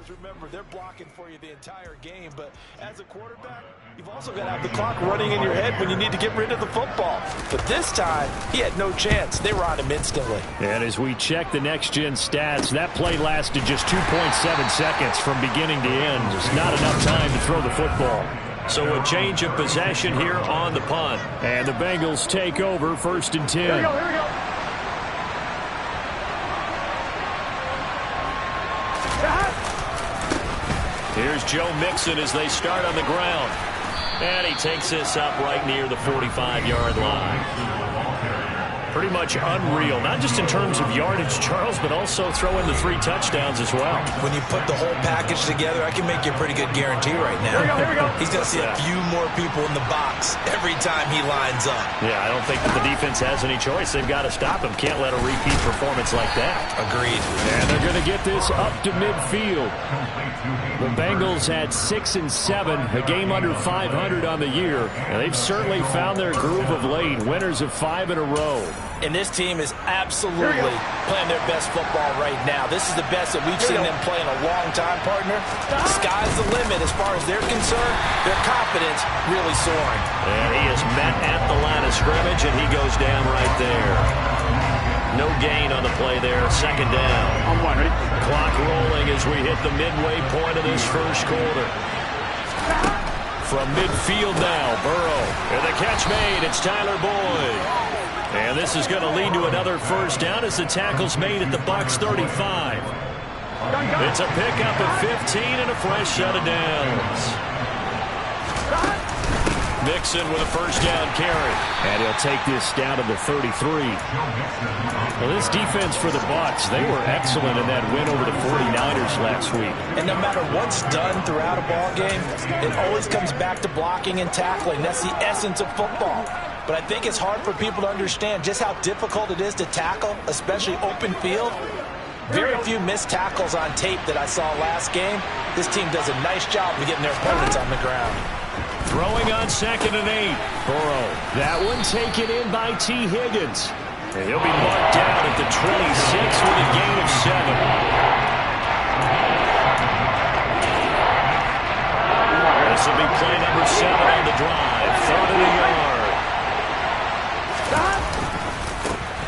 because remember, they're blocking for you the entire game. But as a quarterback, you've also got to have the clock running in your head when you need to get rid of the football. But this time, he had no chance. They were on him instantly. And as we check the next-gen stats, that play lasted just 2.7 seconds from beginning to end. Just not enough time to throw the football. So a change of possession here on the punt. And the Bengals take over 1st and 10. Here we go, here we go. Here's Joe Mixon as they start on the ground. And he takes this up right near the 45-yard line. Pretty much unreal, not just in terms of yardage, Charles, but also throw in the 3 touchdowns as well. When you put the whole package together, I can make you a pretty good guarantee right now. Here we go. He's going to see a few more people in the box every time he lines up. Yeah, I don't think that the defense has any choice. They've got to stop him. Can't let a repeat performance like that. Agreed. And they're going to get this up to midfield. The Bengals had 6 and 7, a game under 500 on the year. And they've certainly found their groove of late, winners of 5 in a row. And this team is absolutely playing their best football right now. This is the best that we've seen them play in a long time, partner. The sky's the limit as far as they're concerned. Their confidence really soaring. And he is met at the line of scrimmage, and he goes down right there. No gain on the play there. 2nd down. On 1, ready? Clock rolling as we hit the midway point of this first quarter. From midfield now, Burrow. And the catch made. It's Tyler Boyd. And this is going to lead to another 1st down as the tackle's made at the Bucs 35. It's a pickup of 15 and a fresh set of downs. Mixon with a 1st down carry. And he'll take this down to the 33. Well, this defense for the Bucs, they were excellent in that win over the 49ers last week. And no matter what's done throughout a ball game, it always comes back to blocking and tackling. That's the essence of football. But I think it's hard for people to understand just how difficult it is to tackle, especially open field. Very few missed tackles on tape that I saw last game. This team does a nice job of getting their opponents on the ground. Throwing on 2nd and 8. Burrow. That one taken in by T. Higgins. And he'll be marked down at the 26 with a gain of 7. This will be play number 7 on the drive. 3rd and a yard.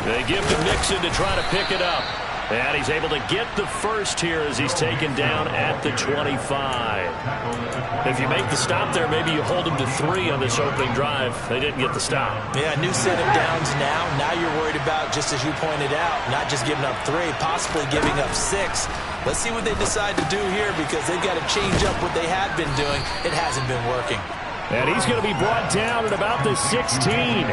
They give to Mixon to try to pick it up. And he's able to get the first here as he's taken down at the 25. If you make the stop there, maybe you hold him to 3 on this opening drive. They didn't get the stop. Yeah, new set of downs now. Now you're worried about, just as you pointed out, not just giving up 3, possibly giving up 6. Let's see what they decide to do here because they've got to change up what they had been doing. It hasn't been working. And he's going to be brought down at about the 16.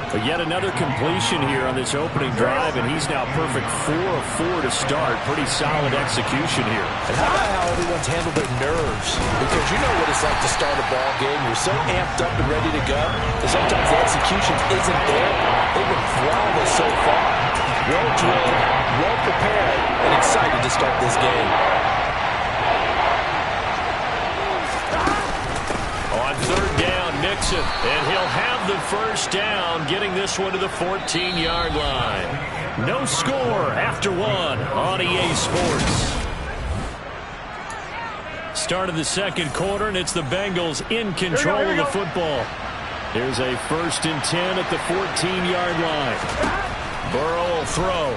But yet another completion here on this opening drive, and he's now perfect 4 of 4 to start. Pretty solid execution here. And how about how everyone's handled their nerves? Because you know what it's like to start a ball game. You're so amped up and ready to go that sometimes the execution isn't there. They've been flawless so far. Well drilled, well prepared, and excited to start this game. On 3rd down, Mixon, and he'll have the 1st down, getting this one to the 14-yard line. No score after 1 on EA Sports. Start of the 2nd quarter, and it's the Bengals in control of the football. Here's a 1st and 10 at the 14-yard line. Burrow will throw.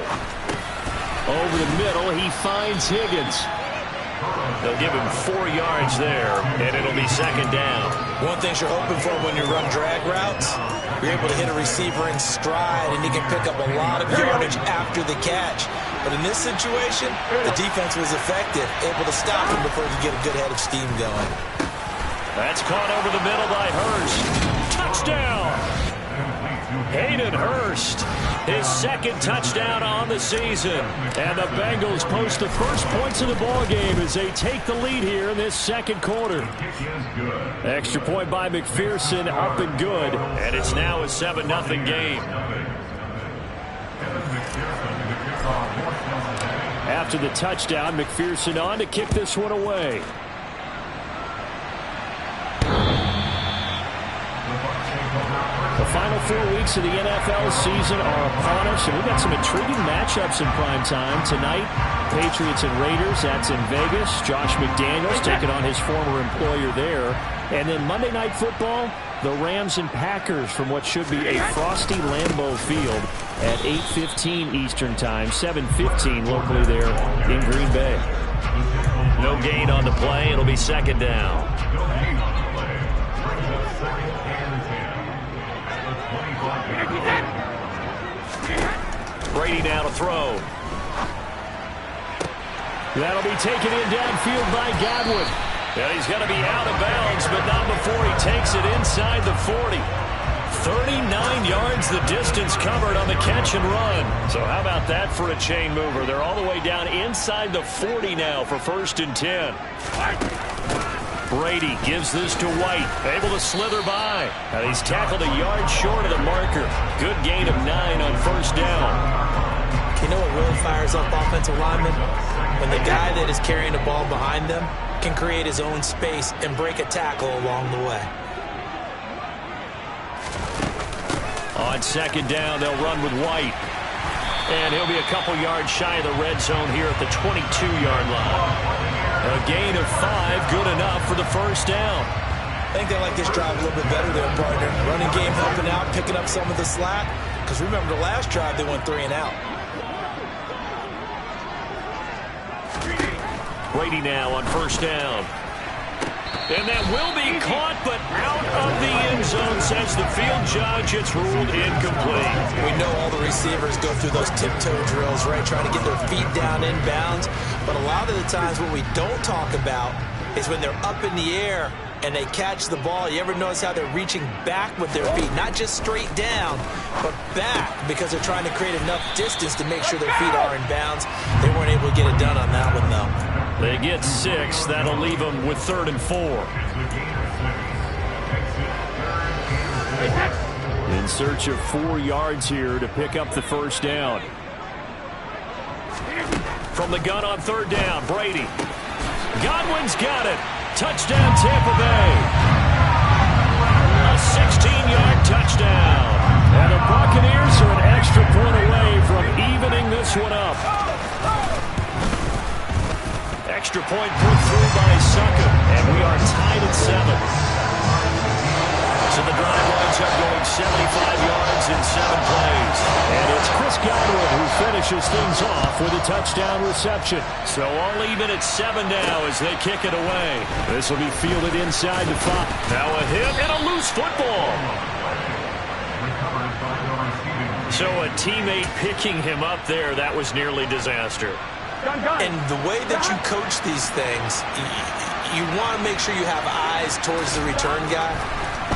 Over the middle, he finds Higgins. They'll give him 4 yards there, and it'll be 2nd down. One thing you're hoping for when you run drag routes, you're able to hit a receiver in stride, and he can pick up a lot of yardage after the catch. But in this situation, the defense was effective, able to stop him before he could get a good head of steam going. That's caught over the middle by Hurst. Touchdown! Hayden Hurst, his 2nd touchdown on the season. And the Bengals post the first points of the ball game as they take the lead here in this 2nd quarter. Extra point by McPherson, up and good. And it's now a 7-0 game. After the touchdown, McPherson on to kick this one away. The final 4 weeks of the NFL season are upon us, and we've got some intriguing matchups in prime time. Tonight, Patriots and Raiders, that's in Vegas. Josh McDaniels taking on his former employer there. And then Monday Night Football, the Rams and Packers from what should be a frosty Lambeau Field at 8:15 Eastern Time, 7:15 locally there in Green Bay. No gain on the play. It'll be second down. Brady now to throw. That'll be taken in downfield by Godwin. And he's going to be out of bounds, but not before he takes it inside the 40. 39 yards the distance covered on the catch and run. So how about that for a chain mover? They're all the way down inside the 40 now for 1st and 10. Brady gives this to White, able to slither by. And he's tackled a yard short of the marker. Good gain of 9 on 1st down. You know what really fires up offensive linemen? When the guy that is carrying the ball behind them can create his own space and break a tackle along the way. On 2nd down, they'll run with White. And he'll be a couple yards shy of the red zone here at the 22-yard line. A gain of 5, good enough for the 1st down. I think they like this drive a little bit better there, partner. Running game helping out, picking up some of the slack. Because remember, the last drive, they went 3 and out. Brady now on 1st down. And that will be caught, but out of the end zone, says the field judge. It's ruled incomplete. We know all the receivers go through those tiptoe drills, right, trying to get their feet down inbounds. But a lot of the times what we don't talk about is when they're up in the air and they catch the ball. You ever notice how they're reaching back with their feet? Not just straight down, but back, because they're trying to create enough distance to make sure their feet are in bounds. They weren't able to get it done on that one, though. They get 6. That'll leave them with 3rd and 4. In search of 4 yards here to pick up the 1st down. From the gun on 3rd down, Brady. Godwin's got it. Touchdown, Tampa Bay. A 16-yard touchdown. And the Buccaneers are an extra point away from evening this one up. Extra point put through by Sucker, and we are tied at 7. So the drive winds up going 75 yards in 7 plays. And it's Chris Godwin who finishes things off with a touchdown reception. So all even at 7 now as they kick it away. This will be fielded inside the 5. Now a hit and a loose football. So a teammate picking him up there, that was nearly disaster. And the way that you coach these things, you want to make sure you have eyes towards the return guy,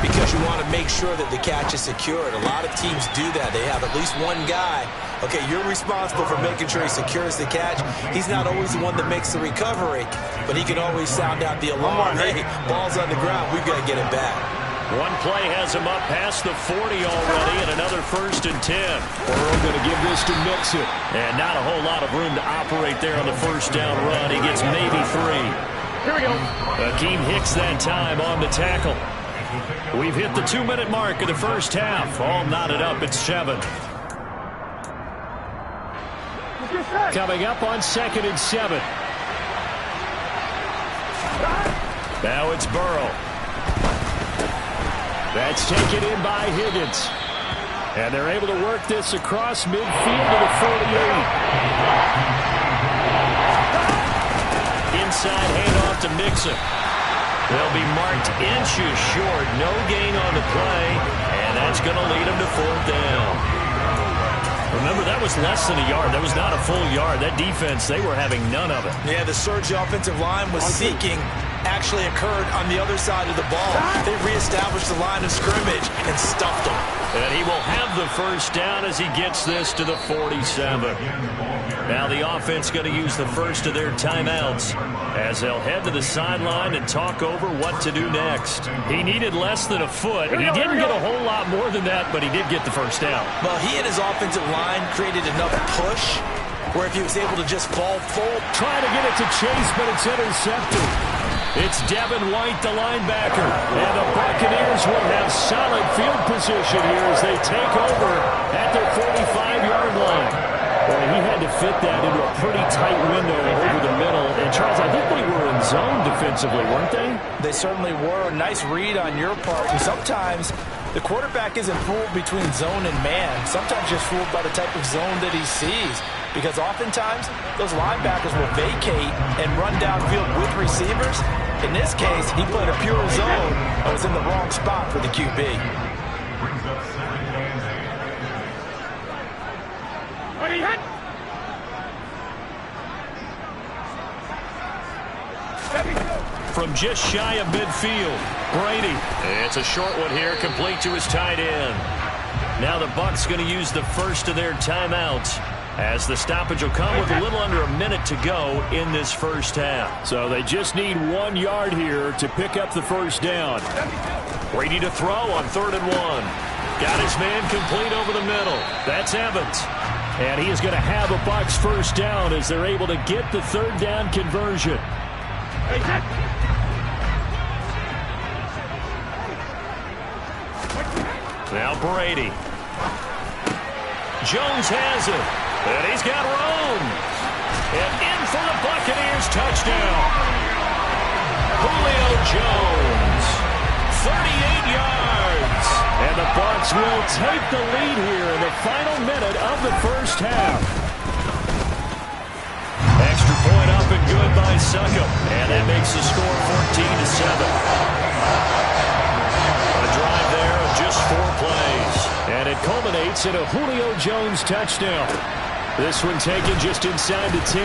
because you want to make sure that the catch is secured. A lot of teams do that. They have at least one guy. Okay, you're responsible for making sure he secures the catch. He's not always the one that makes the recovery, but he can always sound out the alarm. Hey, ball's on the ground. We've got to get it back. One play has him up past the 40 already, and another 1st and 10. Burrow going to give this to Mixon. And not a whole lot of room to operate there on the 1st down run. He gets maybe 3. Here we go. Akeem Hicks that time on the tackle. We've hit the 2-minute mark of the 1st half. All knotted up at 7. Coming up on 2nd and 7. Now it's Burrow. That's taken in by Higgins. And they're able to work this across midfield to the 48. Inside handoff to Mixon. They'll be marked inches short. No gain on the play. And that's going to lead them to 4th down. Remember, that was less than a yard. That was not a full yard. That defense, they were having none of it. Yeah, the surge the offensive line was seeking actually occurred on the other side of the ball. They reestablished the line of scrimmage and stuffed them. And he will have the 1st down as he gets this to the 47. Now the offense going to use the first of their timeouts as they'll head to the sideline and talk over what to do next. He needed less than a foot. He didn't get a whole lot more than that, but he did get the 1st down. Well, he and his offensive line created enough push where if he was able to just fall full. Trying to get it to Chase, but it's intercepted. It's Devin White, the linebacker. And the Buccaneers will have solid field position here as they take over at their 45-yard line. Well, he had to fit that into a pretty tight window over the middle. And, Charles, I think they were in zone defensively, weren't they? They certainly were. Nice read on your part. And sometimes the quarterback isn't fooled between zone and man. Sometimes just fooled by the type of zone that he sees. Because oftentimes, those linebackers will vacate and run downfield with receivers. In this case, he played a pure zone and was in the wrong spot for the QB. From just shy of midfield, Brady. It's a short one here, complete to his tight end. Now the Bucs going to use the first of their timeouts, as the stoppage will come with a little under a minute to go in this first half. So they just need 1 yard here to pick up the first down. Brady to throw on 3rd and 1. Got his man complete over the middle. That's Evans. And he is going to have a Bucs first down as they're able to get the 3rd down conversion. Now Brady. Jones has it. And he's got room. And in for the Buccaneers touchdown. Julio Jones. 38 yards. And the Bucs will take the lead here in the final minute of the first half. Extra point up and good by Suckup. And that makes the score 14-7. A drive there of just 4 plays. And it culminates in a Julio Jones touchdown. This one taken just inside the 10.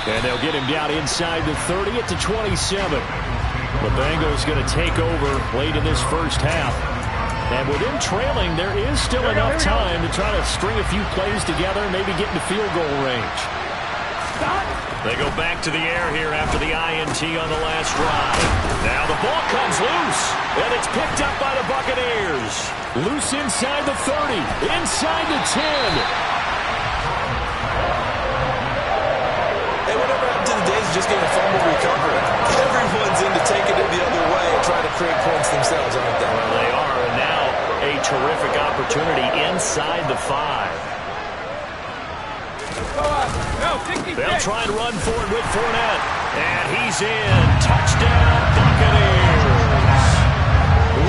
And they'll get him down inside the 30 at the 27. The Bengals going to take over late in this first half. And with them trailing, there is still enough time to try to string a few plays together and maybe get into field goal range. They go back to the air here after the INT on the last drive. Now the ball comes loose, and it's picked up by the Buccaneers. Loose inside the 30, inside the 10. Hey, whatever happened to the days of just getting a fumble recovery? Everyone's into taking it the other way and trying to create points themselves, aren't they? Well, they are, and now a terrific opportunity inside the 5. They'll try and run for it with Fournette. And he's in. Touchdown, Buccaneers.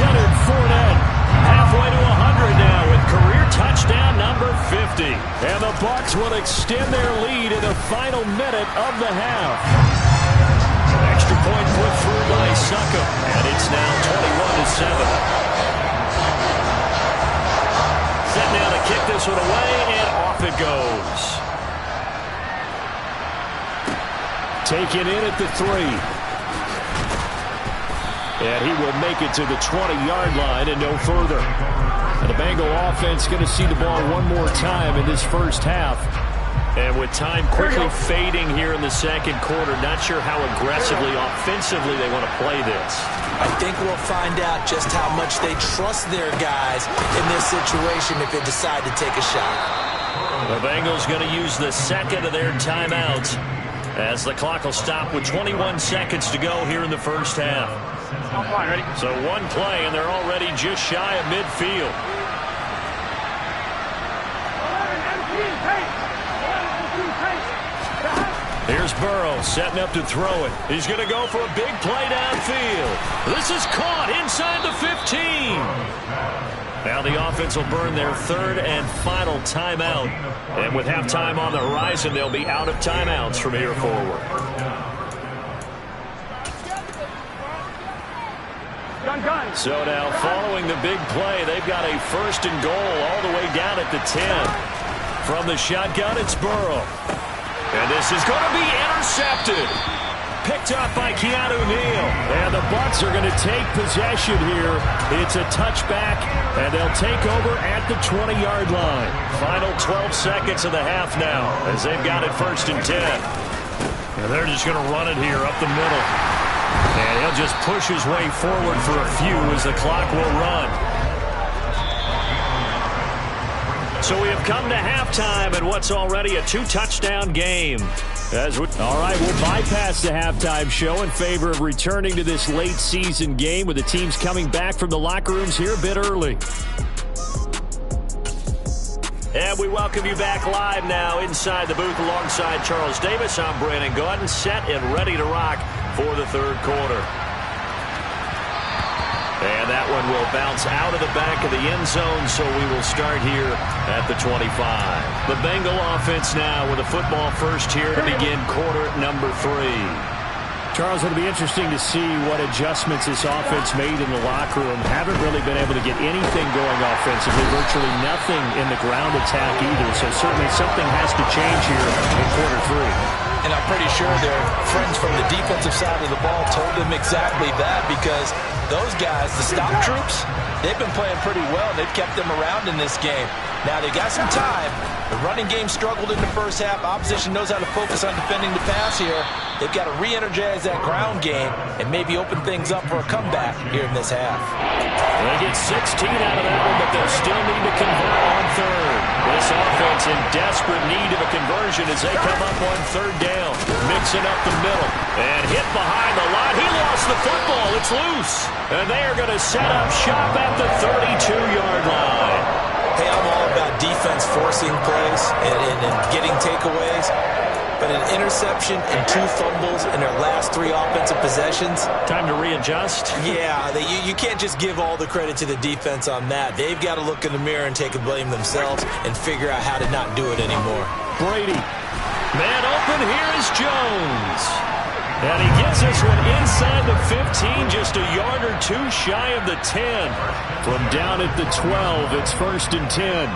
Leonard Fournette halfway to 100 now with career touchdown number 50. And the Bucs will extend their lead in the final minute of the half. Extra point put through by Suckup. And it's now 21-7. Set now to kick this one away, and off it goes. Taken in at the 3. And he will make it to the 20-yard line and no further. And the Bengal offense going to see the ball one more time in this first half. And with time quickly fading here in the second quarter, not sure how aggressively, offensively they want to play this. I think we'll find out just how much they trust their guys in this situation if they decide to take a shot. The Bengals going to use the second of their timeouts, as the clock will stop with 21 seconds to go here in the first half. So one play, and they're already just shy of midfield. Here's Burrow setting up to throw it. He's going to go for a big play downfield. This is caught inside the 15. Now the offense will burn their 3rd and final timeout. And with halftime on the horizon, they'll be out of timeouts from here forward. So now following the big play, they've got a 1st and goal all the way down at the 10. From the shotgun, it's Burrow. And this is going to be intercepted. Picked up by Keanu Neal. And the Bucs are going to take possession here. It's a touchback, and they'll take over at the 20-yard line. Final 12 seconds of the half now, as they've got it 1st and 10. And they're just going to run it here up the middle. And he'll just push his way forward for a few as the clock will run. So we have come to halftime in what's already a 2-touchdown game. All right, we'll bypass the halftime show in favor of returning to this late season game with the teams coming back from the locker rooms here a bit early. And we welcome you back live now inside the booth alongside Charles Davis. I'm Brandon Gaudin, set and ready to rock for the third quarter. And that one will bounce out of the back of the end zone, so we will start here at the 25. The Bengal offense now with a football first here to begin quarter number 3. Charles, it'll be interesting to see what adjustments this offense made in the locker room. Haven't really been able to get anything going offensively, virtually nothing in the ground attack either. So certainly something has to change here in quarter 3. And I'm pretty sure their friends from the defensive side of the ball told them exactly that, because those guys, the stop troops, they've been playing pretty well. They've kept them around in this game. Now, they got some time. The running game struggled in the first half. Opposition knows how to focus on defending the pass here. They've got to re-energize that ground game and maybe open things up for a comeback here in this half. They get 16 out of that one, but they'll still need to convert on third. This offense in desperate need of a conversion as they come up on third down. Mixing up the middle. And hit behind the line. He lost the football. It's loose. And they are going to set up shop at the 32-yard line. Hey, I'm all about defense forcing plays and getting takeaways. But an interception and 2 fumbles in their last 3 offensive possessions. Time to readjust? Yeah, you can't just give all the credit to the defense on that. They've got to look in the mirror and take a blame themselves and figure out how to not do it anymore. Brady. Man open, here is Jones. And he gets this one inside the 15, just a yard or 2 shy of the 10. From down at the 12, it's 1st and 10.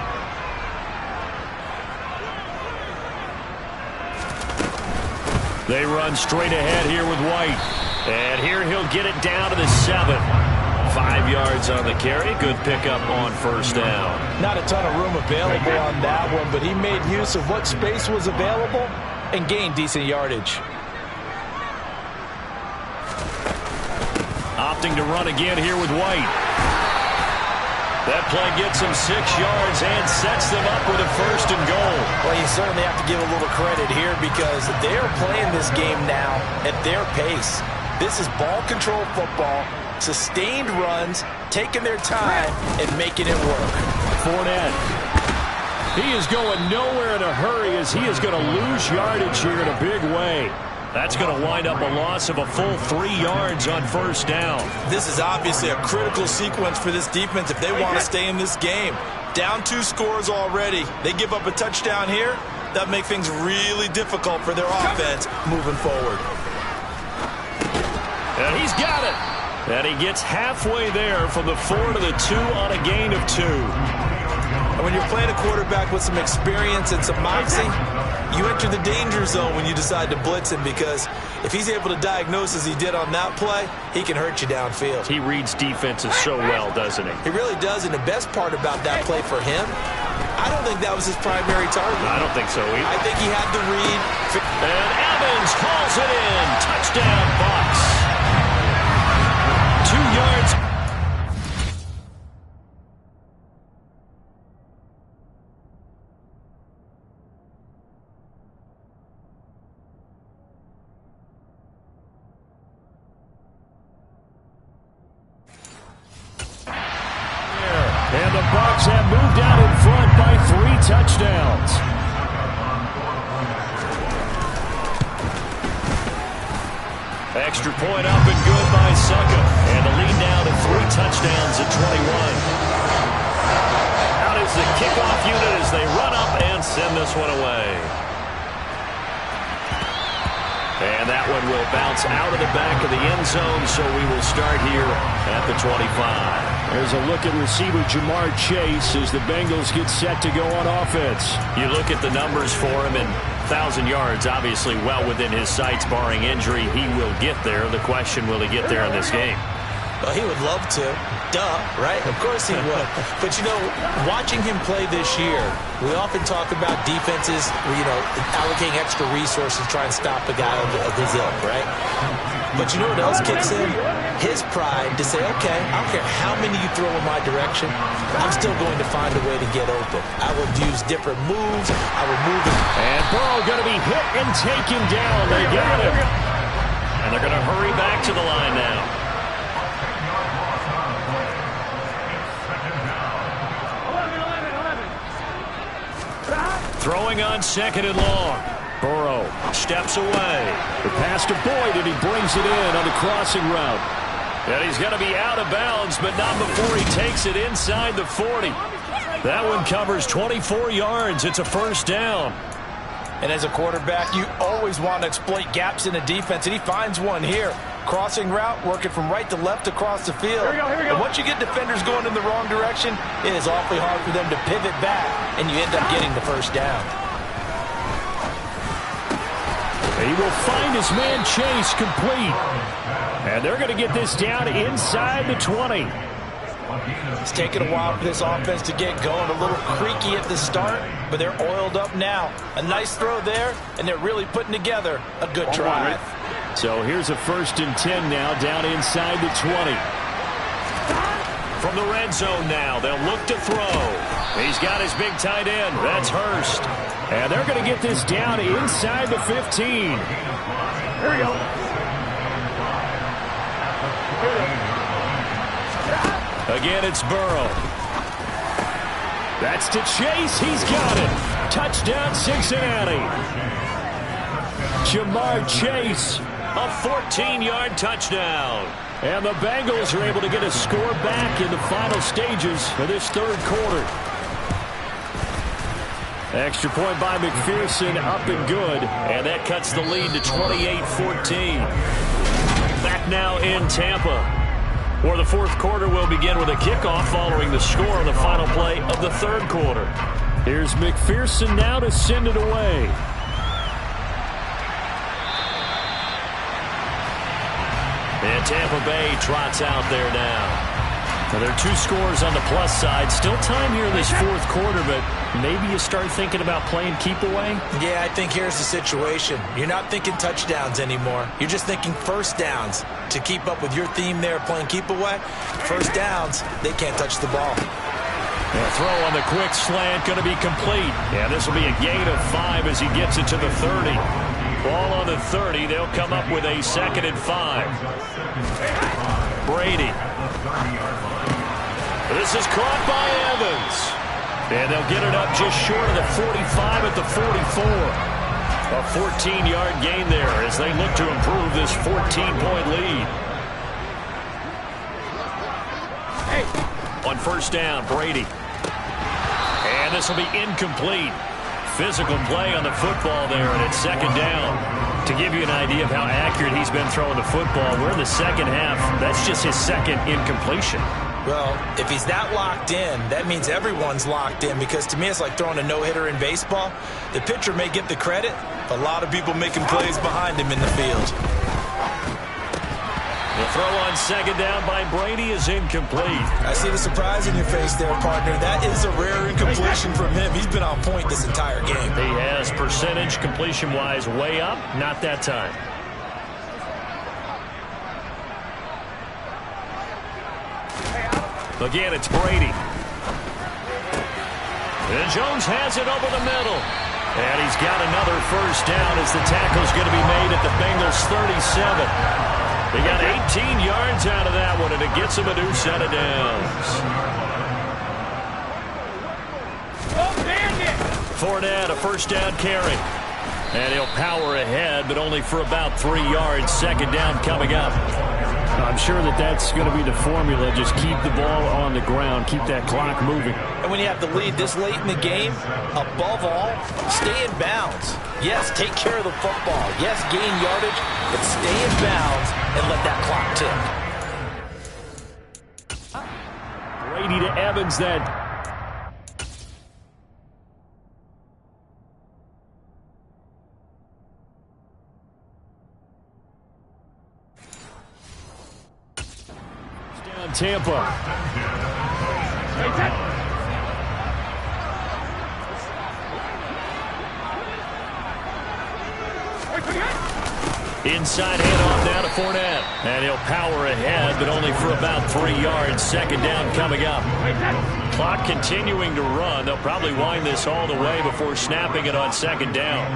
They run straight ahead here with White. And here he'll get it down to the 7. 5 yards on the carry. Good pickup on first down. Not a ton of room available on that one, but he made use of what space was available and gained decent yardage. Opting to run again here with White. That play gets them 6 yards and sets them up with a 1st and goal. Well, you certainly have to give a little credit here because they're playing this game now at their pace. This is ball control football, sustained runs, taking their time and making it work. Fournette. He is going nowhere in a hurry as he is going to lose yardage here in a big way. That's going to wind up a loss of a full 3 yards on first down. This is obviously a critical sequence for this defense if they want to stay in this game. Down 2 scores already. They give up a touchdown here. That make things really difficult for their offense moving forward. And he's got it. And he gets halfway there from the 4 to the 2 on a gain of 2. And when you're playing a quarterback with some experience and some moxie, you enter the danger zone when you decide to blitz him, because if he's able to diagnose as he did on that play, he can hurt you downfield. He reads defenses so well, doesn't he? He really does, and the best part about that play for him, I don't think that was his primary target. I don't think so either. I think he had the read. And Evans calls it in. Touchdown, Bucs. 2 yards. And the Bucs have moved out in front by 3 touchdowns. Extra point up and good by Succa. And the lead now to 3 touchdowns at 21. Out is the kickoff unit as they run up and send this one away. And that one will bounce out of the back of the end zone, so we will start here at the 25. There's a look at receiver Jamar Chase as the Bengals get set to go on offense. You look at the numbers for him, and 1,000 yards obviously well within his sights, barring injury. He will get there. The question, will he get there in this game? Well, he would love to. Duh, right? Of course he would. But, you know, watching him play this year, we often talk about defenses, you know, allocating extra resources to try and stop a guy of his ilk, right? But you know what else kicks in? his pride to say, okay, I don't care how many you throw in my direction, I'm still going to find a way to get open. I will use different moves. I will move it. And Burrow going to be hit and taken down. They got him. And they're going to hurry back to the line now. Throwing on 2nd and long. Burrow steps away. The pass to Boyd, and he brings it in on the crossing route. And he's going to be out of bounds, but not before he takes it inside the 40. That one covers 24 yards. It's a first down. And as a quarterback, you always want to exploit gaps in a defense, and he finds one here. Crossing route, working from right to left across the field. Here we go. And once you get defenders going in the wrong direction, it is awfully hard for them to pivot back, and you end up getting the first down. He will find his man Chase complete. And they're going to get this down inside the 20. It's taken a while for this offense to get going. A little creaky at the start, but they're oiled up now. A nice throw there, and they're really putting together a good drive. So here's a 1st and 10 now, down inside the 20. From the red zone now, they'll look to throw. He's got his big tight end. That's Hurst. And they're going to get this down inside the 15. Here we go. Again, it's Burrow. That's to Chase. He's got it. Touchdown, Cincinnati. Jamar Chase. A 14-yard touchdown. And the Bengals are able to get a score back in the final stages of this 3rd quarter. Extra point by McPherson, up and good. And that cuts the lead to 28-14. Back now in Tampa, where the 4th quarter will begin with a kickoff following the score on the final play of the 3rd quarter. Here's McPherson now to send it away. And Tampa Bay trots out there now. Now, there are 2 scores on the plus side. Still time here in this 4th quarter, but maybe you start thinking about playing keep away? Yeah, I think here's the situation. You're not thinking touchdowns anymore. You're just thinking first downs. To keep up with your theme there, playing keep away, first downs, they can't touch the ball. And a throw on the quick slant going to be complete. Yeah, this will be a gain of 5 as he gets it to the 30. Ball on the 30. They'll come up with a 2nd and 5. Brady. This is caught by Evans. And they'll get it up just short of the 45 at the 44. A 14-yard gain there as they look to improve this 14-point lead. On first down, Brady. And this will be incomplete. Physical play on the football there, and it's 2nd down. To give you an idea of how accurate he's been throwing the football, we're in the 2nd half. That's just his 2nd incompletion. Well, if he's that locked in, that means everyone's locked in, because to me it's like throwing a no-hitter in baseball. The pitcher may get the credit, but a lot of people making plays behind him in the field. The throw on 2nd down by Brady is incomplete. I see the surprise in your face there, partner. That is a rare incompletion from him. He's been on point this entire game. He has percentage completion-wise way up. Not that time. Again, it's Brady. And Jones has it over the middle. And he's got another first down as the tackle's going to be made at the Bengals' 37. They got 18 yards out of that one, and it gets them a new set of downs. Fournette, a first down carry. And he'll power ahead, but only for about 3 yards. 2nd down coming up. I'm sure that's going to be the formula. Just keep the ball on the ground. Keep that clock moving. And when you have the lead this late in the game, above all, stay in bounds. Yes, take care of the football. Yes, gain yardage, but stay in bounds and let that clock tick. Brady to Evans then. Tampa. Inside handoff now to Fournette. And he'll power ahead, but only for about 3 yards. Second down coming up. Clock continuing to run. They'll probably wind this all the way before snapping it on second down.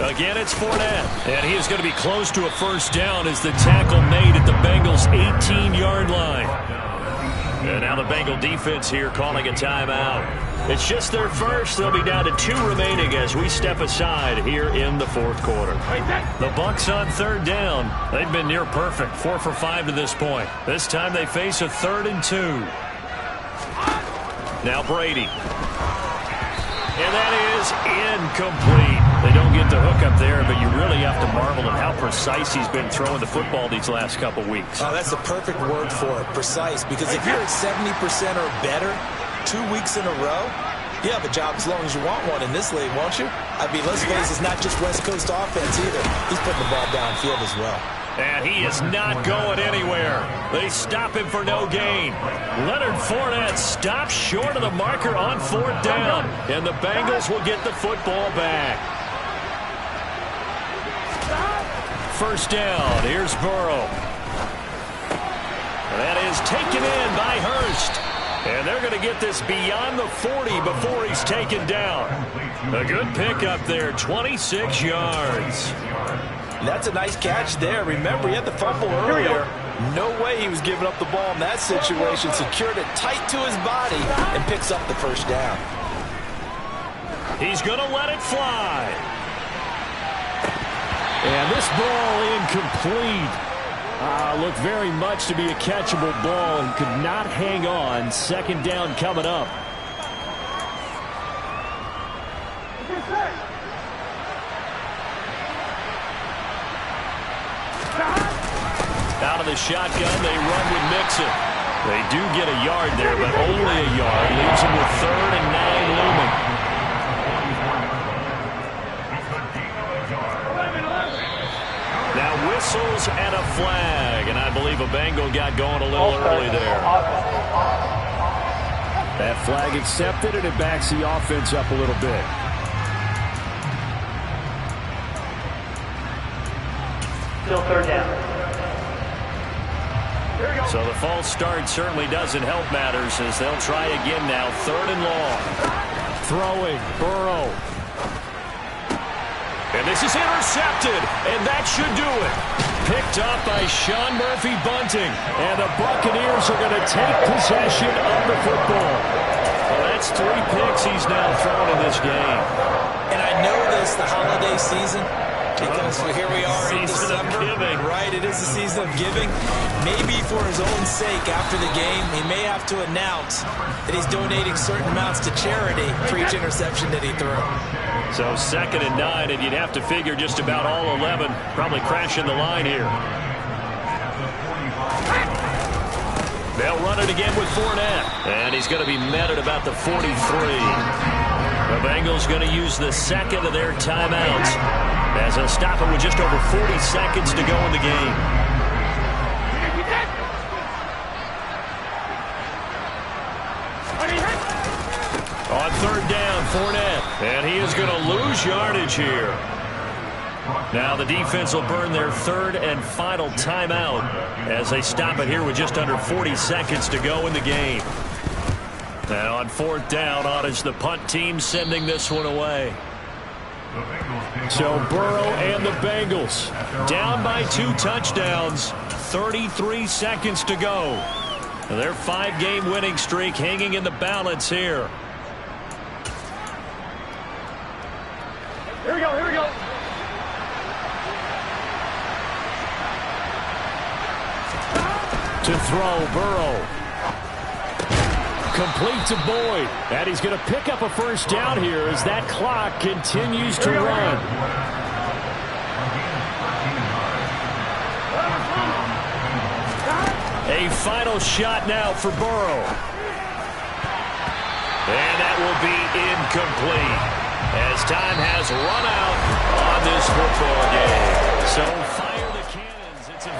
Again, it's Fournette. And he is going to be close to a first down as the tackle made at the Bengals' 18-yard line. And now the Bengal defense here calling a timeout. It's just their first. They'll be down to 2 remaining as we step aside here in the fourth quarter. The Bucs on third down. They've been near perfect, 4 for 5 to this point. This time they face a 3rd and 2. Now Brady. And that is incomplete. They don't get the hook up there, but you really have to marvel at how precise he's been throwing the football these last couple weeks. Oh, that's the perfect word for it, precise. Because if you're at 70% or better 2 weeks in a row, you have a job as long as you want one in this league, won't you? I mean, let's face it, it's not just West Coast offense either. He's putting the ball downfield as well. And he is not going anywhere. They stop him for no gain. Leonard Fournette stops short of the marker on 4th down. And the Bengals will get the football back. First down. Here's Burrow. That is taken in by Hurst. And they're going to get this beyond the 40 before he's taken down. A good pickup there, 26 yards. That's a nice catch there. Remember, he had the fumble earlier. No way he was giving up the ball in that situation. Secured it tight to his body and picks up the first down. He's going to let it fly. And this ball incomplete. Looked very much to be a catchable ball and could not hang on. Second down coming up. Out of the shotgun, they run with Mixon. They do get a yard there, but only a yard. Leaves them with 3rd and 9 looming. Now whistles and a flag, and I believe a Bengal got going a little early there. That flag accepted, and it backs the offense up a little bit. Still 3rd down. So the false start certainly doesn't help matters as they'll try again now. 3rd and long. Throwing, Burrow. And this is intercepted, and that should do it. Picked up by Sean Murphy-Bunting, and the Buccaneers are going to take possession of the football. Well, that's 3 picks he's now thrown in this game. And I know this, the holiday season, because here we are in December, right? It is the season of giving. Maybe for his own sake, after the game, he may have to announce that he's donating certain amounts to charity for each interception that he threw. So 2nd and 9, and you'd have to figure just about all 11 probably crashing the line here. They'll run it again with Fournette, and he's going to be met at about the 43. The Bengals going to use the 2nd of their timeouts as they'll stop it with just over 40 seconds to go in the game. On 3rd down, Fournette, and he is going to lose yardage here. Now the defense will burn their 3rd and final timeout as they stop it here with just under 40 seconds to go in the game. Now on 4th down, on is the punt team sending this one away. So Burrow and the Bengals Down by 2 touchdowns, 33 seconds to go. Their 5-game winning streak hanging in the balance here. Here we go, here we go. to throw, Burrow. Complete to Boyd. And he's going to pick up a first down here as that clock continues to run. A final shot now for Burrow. And that will be incomplete as time has run out on this football game. So fire.